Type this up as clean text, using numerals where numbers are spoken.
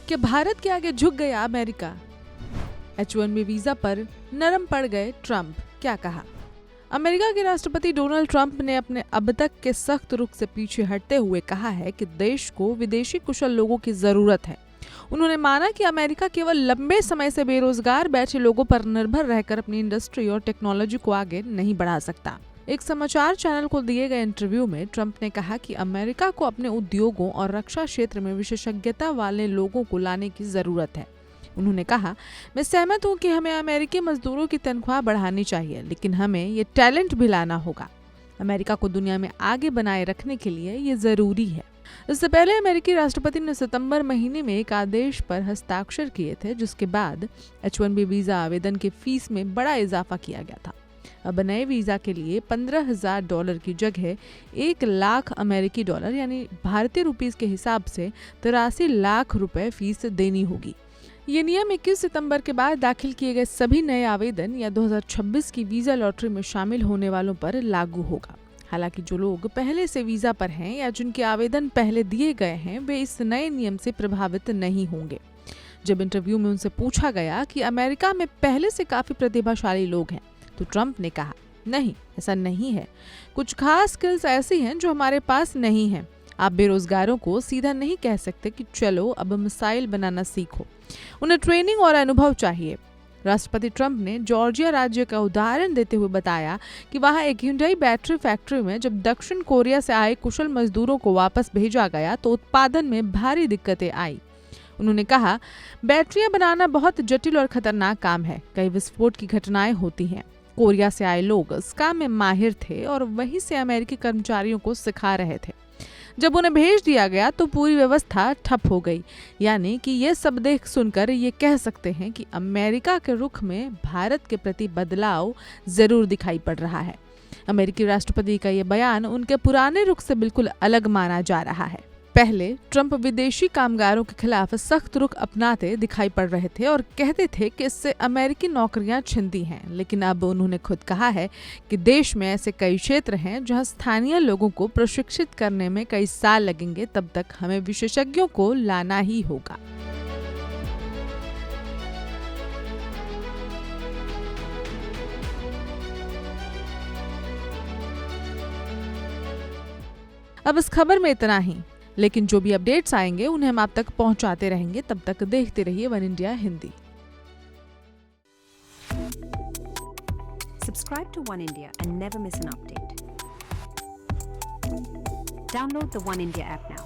कि भारत के आगे झुक गया अमेरिका। H1B वीजा पर नरम पड़ गए ट्रंप, क्या कहा? अमेरिका के राष्ट्रपति डोनाल्ड ट्रंप ने अपने अब तक के सख्त रुख से पीछे हटते हुए कहा है कि देश को विदेशी कुशल लोगों की जरूरत है। उन्होंने माना कि अमेरिका केवल लंबे समय से बेरोजगार बैठे लोगों पर निर्भर रहकर अपनी इंडस्ट्री और टेक्नोलॉजी को आगे नहीं बढ़ा सकता। एक समाचार चैनल को दिए गए इंटरव्यू में ट्रंप ने कहा कि अमेरिका को अपने उद्योगों और रक्षा क्षेत्र में विशेषज्ञता वाले लोगों को लाने की जरूरत है। उन्होंने कहा, मैं सहमत हूं कि हमें अमेरिकी मजदूरों की तनख्वाह बढ़ानी चाहिए, लेकिन हमें ये टैलेंट भी लाना होगा। अमेरिका को दुनिया में आगे बनाए रखने के लिए ये जरूरी है। इससे पहले अमेरिकी राष्ट्रपति ने सितंबर महीने में एक आदेश पर हस्ताक्षर किए थे, जिसके बाद H1B वीजा आवेदन के फीस में बड़ा इजाफा किया गया था। अब नए वीजा के लिए $15,000 की जगह 1 लाख अमेरिकी डॉलर यानी भारतीय रुपीस के हिसाब से 83 लाख रुपए फीस देनी होगी। ये नियम 21 सितंबर के बाद दाखिल किए गए सभी नए आवेदन या 2026 की वीजा लॉटरी में शामिल होने वालों पर लागू होगा। हालांकि जो लोग पहले से वीजा पर हैं या जिनके आवेदन पहले दिए गए हैं, वे इस नए नियम से प्रभावित नहीं होंगे। जब इंटरव्यू में उनसे पूछा गया कि अमेरिका में पहले से काफी प्रतिभाशाली लोग हैं, तो ट्रंप ने कहा, नहीं, ऐसा नहीं है। कुछ खास स्किल्स ऐसी हैं जो हमारे पास नहीं हैं। आप बेरोजगारों को सीधा नहीं कह सकते कि चलो अब मिसाइल बनाना सीखो। उन्हें ट्रेनिंग और अनुभव चाहिए। राष्ट्रपति ट्रंप ने जॉर्जिया राज्य का उदाहरण देते हुए बताया कि वहां एक Hyundai बैटरी फैक्ट्री में जब दक्षिण कोरिया से आए कुशल मजदूरों को वापस भेजा गया तो उत्पादन में भारी दिक्कतें आई। उन्होंने कहा, बैटरियां बनाना बहुत जटिल और खतरनाक काम है। कई विस्फोट की घटनाएं होती हैं। कोरिया से आए लोग इस काम में माहिर थे और वहीं से अमेरिकी कर्मचारियों को सिखा रहे थे। जब उन्हें भेज दिया गया तो पूरी व्यवस्था ठप हो गई। यानी कि ये सब देख सुनकर ये कह सकते हैं कि अमेरिका के रुख में भारत के प्रति बदलाव जरूर दिखाई पड़ रहा है। अमेरिकी राष्ट्रपति का ये बयान उनके पुराने रुख से बिल्कुल अलग माना जा रहा है। पहले ट्रंप विदेशी कामगारों के खिलाफ सख्त रुख अपनाते दिखाई पड़ रहे थे और कहते थे कि इससे अमेरिकी नौकरियां छिनती हैं, लेकिन अब उन्होंने खुद कहा है कि देश में ऐसे कई क्षेत्र हैं जहां स्थानीय लोगों को प्रशिक्षित करने में कई साल लगेंगे। तब तक हमें विशेषज्ञों को लाना ही होगा। अब इस खबर में इतना ही, लेकिन जो भी अपडेट्स आएंगे उन्हें हम आप तक पहुंचाते रहेंगे। तब तक देखते रहिए one India Hindi. Subscribe to One India and never miss an update. Download the One India app now.